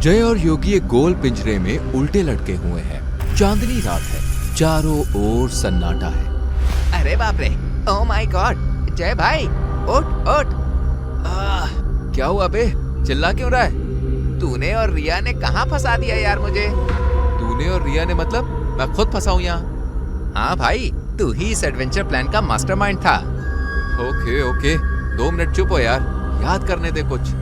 जय और योगी एक गोल पिंजरे में उल्टे लटके हुए हैं। चांदनी रात है, चारों ओर सन्नाटा है। अरे बाप रे, ओह माय गॉड, जय भाई उठ उठ। क्या हुआ बे, चिल्ला क्यों रहा है? तूने और रिया ने कहाँ फंसा दिया यार मुझे। तूने और रिया ने मतलब? मैं खुद फंसा हूँ यहाँ। हाँ भाई, तू ही इस एडवेंचर प्लान का मास्टरमाइंड था। ओके ओके, 2 मिनट चुप हो यार, याद करने दे कुछ।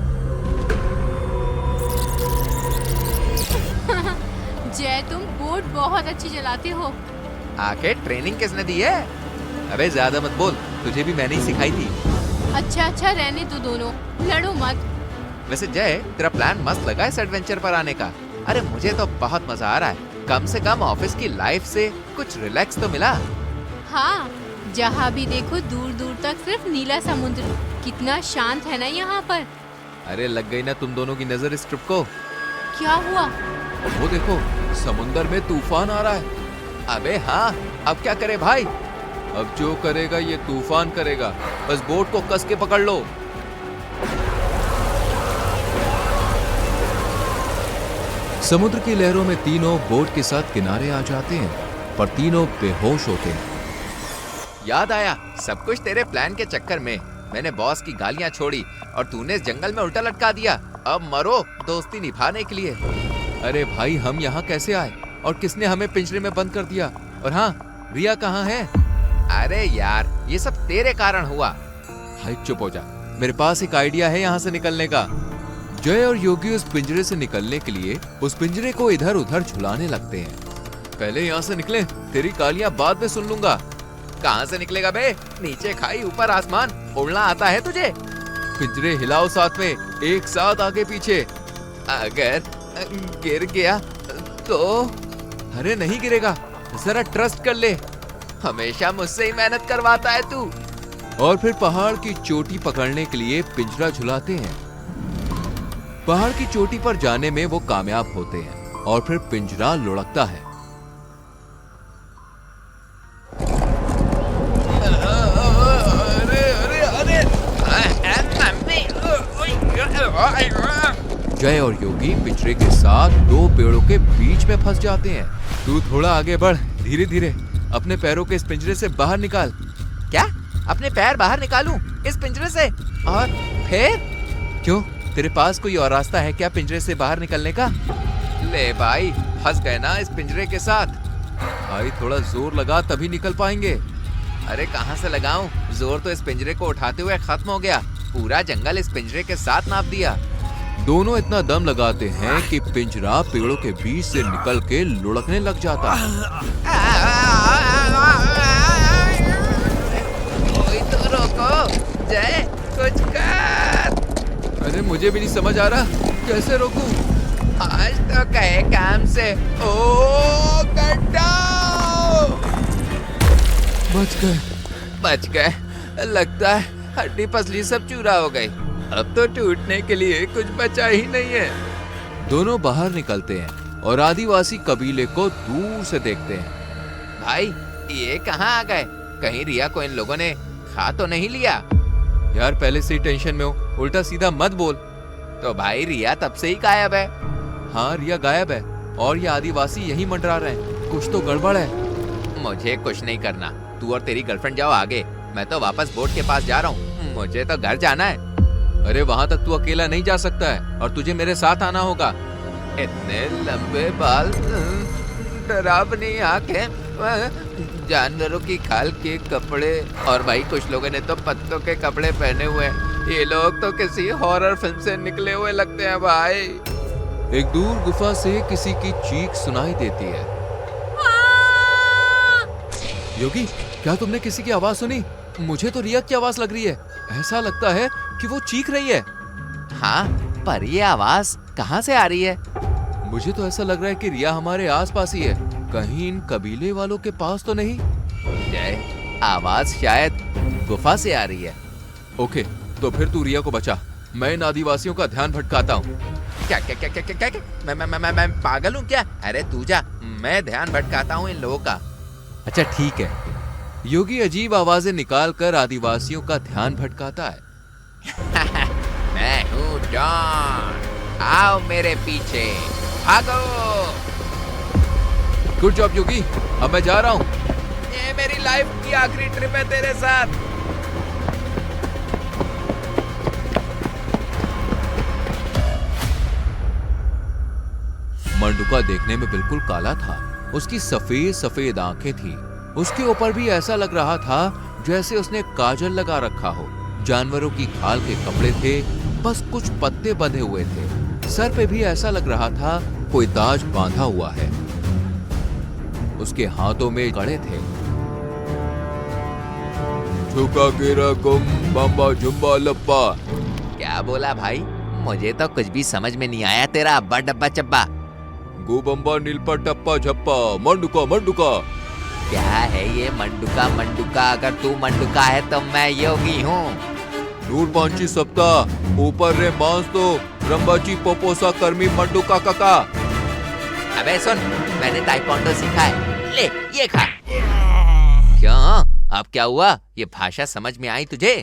जय, तुम बोट बहुत अच्छी चलाते हो। आखिर ट्रेनिंग किसने दी है? अबे ज्यादा मत बोल, तुझे भी मैंने ही सिखाई थी। अच्छा रहने दो दोनों, लड़ो मत। वैसे जय, तेरा प्लान मस्त लगा इस एडवेंचर पर आने का। अरे मुझे तो बहुत मजा आ रहा है। कम से कम ऑफिस की लाइफ से कुछ रिलैक्स तो मिला। हाँ, जहाँ भी देखो दूर दूर तक सिर्फ नीला समुद्र। कितना शांत है ना यहाँ पर। अरे लग गई ना तुम दोनों की नजर इस ट्रिप को। क्या हुआ? वो देखो, समुंदर में तूफान आ रहा है। अबे हाँ, अब क्या करे भाई? अब जो करेगा ये तूफान करेगा, बस बोट को कस के पकड़ लो। समुद्र की लहरों में तीनों बोट के साथ किनारे आ जाते हैं, पर तीनों बेहोश होते हैं। याद आया, सब कुछ तेरे प्लान के चक्कर में। मैंने बॉस की गालियां छोड़ी और तूने इस जंगल में उल्टा लटका दिया। अब मरो दोस्ती निभाने के लिए। अरे भाई, हम यहाँ कैसे आए और किसने हमें पिंजरे में बंद कर दिया? और हाँ, रिया कहाँ है? अरे यार, ये सब तेरे कारण हुआ। भाई चुप हो जा, मेरे पास एक आइडिया है यहाँ से निकलने का। जय और योगी उस पिंजरे से निकलने के लिए उस पिंजरे को इधर उधर झुलाने लगते हैं। पहले यहाँ से निकले, तेरी गालियां बाद में सुन लूंगा। कहाँ से निकलेगा बे? नीचे खाई ऊपर आसमान, उड़ना आता है तुझे? पिंजरे हिलाओ साथ में, एक साथ आगे पीछे। अगर गिर गया तो? अरे नहीं गिरेगा, जरा ट्रस्ट कर ले। हमेशा मुझसे ही मेहनत करवाता है तू। और फिर पहाड़ की चोटी पकड़ने के लिए पिंजरा झुलाते हैं। पहाड़ की चोटी पर जाने में वो कामयाब होते हैं और फिर पिंजरा लुढ़कता है। जय और योगी पिंजरे के साथ 2 पेड़ों के बीच में फंस जाते हैं। तू थोड़ा आगे बढ़, धीरे धीरे। अपने पैरों के इस पिंजरे से बाहर निकाल। क्या? अपने पैर बाहर निकालूं इस पिंजरे से? और फिर? क्यों, तेरे पास कोई और रास्ता है क्या पिंजरे से बाहर निकलने का? ले भाई, फंस गए ना इस पिंजरे के साथ। भाई थोड़ा जोर लगा तभी निकल पाएंगे। अरे कहाँ से लगाऊं? जोर तो इस पिंजरे को उठाते हुए खत्म हो गया। पूरा जंगल इस पिंजरे के साथ नाप दिया। दोनों इतना दम लगाते हैं कि पिंजरा पेड़ों के बीच से निकल के लुढ़कने लग जाता है। कोई तो रोको, जय कुछ कर। अरे मुझे भी नहीं समझ आ रहा, कैसे रोकूं? आज तो कहे काम से। ओ गड्ढा! बच गए। लगता है हड्डी पसली सब चूरा हो गई। अब तो टूटने के लिए कुछ बचा ही नहीं है। दोनों बाहर निकलते हैं और आदिवासी कबीले को दूर से देखते हैं। भाई, ये कहाँ आ गए? कहीं रिया को इन लोगों ने खा तो नहीं लिया? यार पहले से ही टेंशन में हो, उल्टा सीधा मत बोल। तो भाई रिया तब से ही गायब है। हाँ, रिया गायब है और ये आदिवासी यही मंडरा रहे हैं। कुछ तो गड़बड़ है। मुझे कुछ नहीं करना, तू और तेरी गर्लफ्रेंड जाओ आगे। मैं तो वापस बोट के पास जा रहा हूँ, मुझे तो घर जाना है। अरे वहाँ तक तू अकेला नहीं जा सकता है और तुझे मेरे साथ आना होगा। इतने लंबे बाल, डरावनी आंखें, जानवरों की खाल के कपड़े, और भाई कुछ लोगों ने तो पत्तों के कपड़े पहने हुए हैं। ये लोग तो किसी हॉरर फिल्म से निकले हुए लगते हैं भाई। एक दूर गुफा से किसी की चीख सुनाई देती है। योगी, क्या तुमने किसी की आवाज सुनी? मुझे तो रिया की आवाज लग रही है। ऐसा लगता है कि वो चीख रही है। हाँ, पर ये आवाज कहाँ से आ रही है? मुझे तो ऐसा लग रहा है कि रिया हमारे आसपास ही है। कहीं इन कबीले वालों के पास तो नहीं? जय, आवाज शायद गुफा से आ रही है। ओके, तो फिर तू रिया को बचा, मैं इन आदिवासियों का ध्यान भटकाता हूँ। क्या क्या क्या क्या क्या क्या? मैं पागल हूँ क्या? अरे तू जा, मैं ध्यान भटकाता हूँ इन लोगों का। अच्छा ठीक है। योगी अजीब आवाजें निकालकर आदिवासियों का ध्यान भटकाता है। मैं हूँ डॉन। आओ मेरे पीछे, भागो। गुड जॉब योगी, अब मैं जा रहा हूँ। ये मेरी लाइफ की आखिरी ट्रिप है तेरे साथ। मंडुका देखने में बिल्कुल काला था। उसकी सफेद सफेद आंखें थी। उसके ऊपर भी ऐसा लग रहा था जैसे उसने काजल लगा रखा हो। जानवरों की खाल के कपड़े थे, बस कुछ पत्ते बंधे हुए थे। सर पे भी ऐसा लग रहा था कोई ताज बांधा हुआ है। उसके हाथों में कड़े थे। झुका गिरा गुम बम्बा जुम्बा लप्पा। क्या बोला भाई? मुझे तो कुछ भी समझ में नहीं आया तेरा अब्बा डब्बा चब्बा। गो बम्बा नीलपा टप्पा झप्पा मंडुका मंडुका। क्या है ये मंडुका मंडुका? अगर तू मंडुका है तो मैं योगी हूँ। नूर पांची सप्ताह ऊपर रे मांस तो रंबाची पोपोसा कर्मी मंडुका काका। अबे सुन, मैंने ताइक्वांडो सीखा है, ले ये खा। क्यों, अब क्या हुआ? ये भाषा समझ में आई तुझे?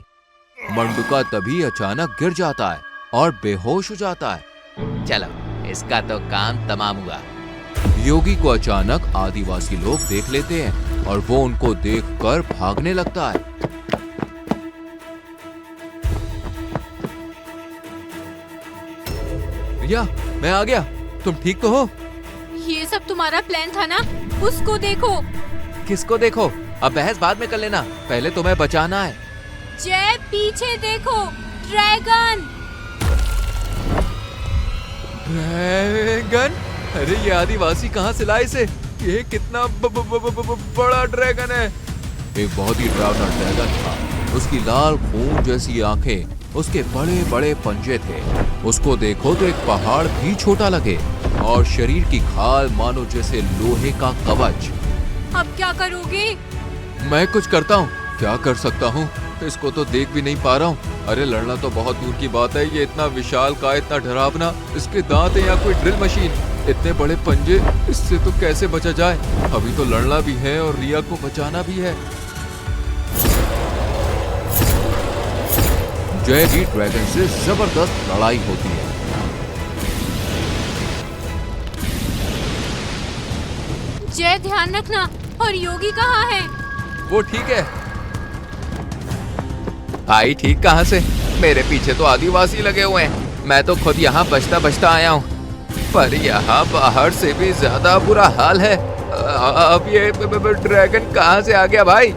मंडुका तभी अचानक गिर जाता है और बेहोश हो जाता है। चलो, इसका तो काम तमाम हुआ। योगी को अचानक आदिवासी लोग देख लेते हैं और वो उनको देखकर भागने लगता है। भैया, मैं आ गया। तुम ठीक तो हो? ये सब तुम्हारा प्लान था ना? उसको देखो। किसको देखो? अब बहस बाद में कर लेना, पहले तुम्हें बचाना है। जय, पीछे देखो, ड्रैगन। ड्रैगन? अरे ये आदिवासी कहाँ से लाए इसे? ये कितना बड़ा ड्रैगन है। एक बहुत ही डरावना ड्रैगन था। उसकी लाल खून जैसी आंखें, उसके बड़े बड़े पंजे थे। उसको देखो तो एक पहाड़ भी छोटा लगे और शरीर की खाल मानो जैसे लोहे का कवच। अब क्या करोगे? मैं कुछ करता हूँ। क्या कर सकता हूँ? इसको तो देख भी नहीं पा रहा हूँ। अरे लड़ना तो बहुत दूर की बात है। ये इतना विशाल का, इतना डरावना। इसके दांत है या कोई ड्रिल मशीन। इतने बड़े पंजे, इससे तो कैसे बचा जाए? अभी तो लड़ना भी है और रिया को बचाना भी है। जय की ड्रैगन से जबरदस्त लड़ाई होती है। जय, ध्यान रखना। और योगी कहाँ है? वो ठीक है। भाई ठीक कहाँ से? मेरे पीछे तो आदिवासी लगे हुए हैं। मैं तो खुद यहाँ बचता बचता आया हूँ, पर यहाँ बाहर से भी ज्यादा बुरा हाल है। अब ये ड्रैगन कहाँ से आ गया भाई?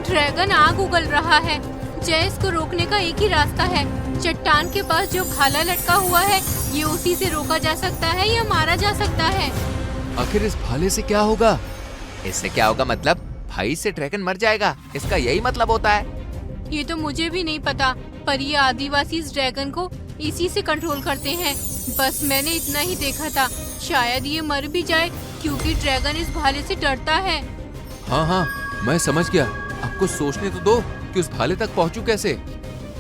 ड्रैगन आग उगल रहा है। जय, इसको रोकने का एक ही रास्ता है। चट्टान के पास जो भाला लटका हुआ है, ये उसी से रोका जा सकता है या मारा जा सकता है। आखिर इस भाले से क्या होगा? इससे क्या होगा मतलब? भाई से ड्रैगन मर जाएगा, इसका यही मतलब होता है? ये तो मुझे भी नहीं पता, पर ये आदिवासी इस ड्रैगन को इसी से कंट्रोल करते हैं। बस मैंने इतना ही देखा था। शायद ये मर भी जाए क्योंकि ड्रैगन इस भाले से डरता है। हाँ हाँ, मैं समझ गया। आपको सोचने तो दो कि उस भाले तक पहुंचूं कैसे।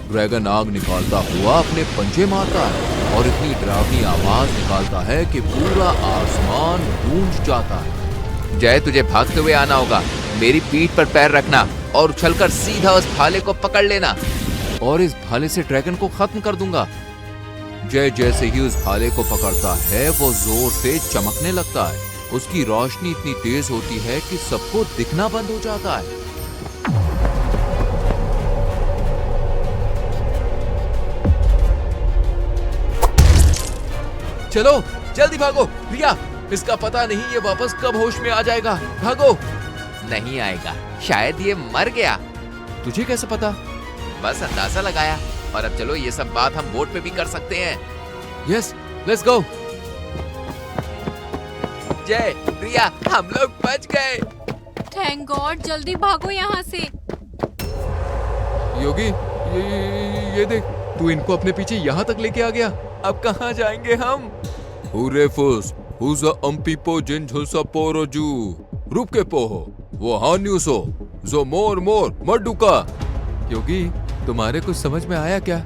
ड्रैगन आग निकालता हुआ अपने पंजे मारता है और इतनी डरावनी आवाज निकालता है कि पूरा आसमान गूंज जाता है। जय, तुझे भागते हुए आना होगा। मेरी पीठ पर पैर रखना और उछलकर सीधा उस भाले को पकड़ लेना। और इस भाले से ड्रैगन को खत्म कर दूंगा। जय जैसे ही उस भाले को पकड़ता है, वो जोर से चमकने लगता है। उसकी रोशनी इतनी तेज होती है कि सबको दिखना बंद हो जाता है। चलो जल्दी भागो। रिया, इसका पता नहीं ये वापस कब होश में आ जाएगा। भागो। नहीं आएगा, शायद ये मर गया। तुझे कैसे पता? बस अंदाजा लगाया। और अब चलो, ये सब बात हम बोट पे भी कर सकते हैं। Yes, let's go. जय, रिया, हम लोग बच गए। थैंक गॉड, जल्दी भागो यहाँ से। योगी, ये देख, तू इनको अपने पीछे यहाँ तक लेके आ गया। अब कहाँ जाएंगे हम? हुरेफुस, हुजा अम्पिपो जिनझुसा पोरोजू, रुपके पोहो, वो हान्यूसो, जो मोर मोर मडुका। योगी, तुम्हारे कुछ समझ में आया क्या?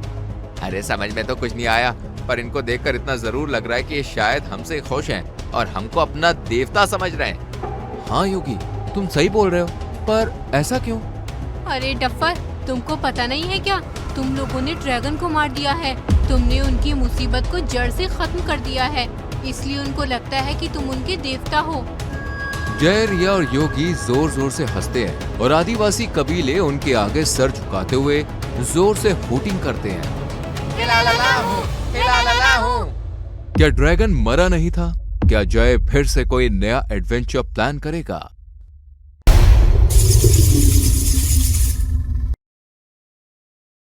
अरे समझ में तो कुछ नहीं आया, पर इनको देखकर इतना जरूर लग रहा है कि ये शायद हमसे खुश हैं और हमको अपना देवता समझ रहे हैं। हाँ योगी, तुम सही बोल रहे हो, पर ऐसा क्यों? अरे डफर, तुमको पता नहीं है क्या? तुम लोगों ने ड्रैगन को मार दिया है। तुमने उनकी मुसीबत को जड़ से खत्म कर दिया है, इसलिए उनको लगता है कि तुम उनके देवता हो। जय, रिया और योगी जोर जोर से हंसते हैं और आदिवासी कबीले उनके आगे सर झुकाते हुए जोर से हूटिंग करते हैं। क्या ड्रैगन मरा नहीं था? क्या जय फिर से कोई नया एडवेंचर प्लान करेगा?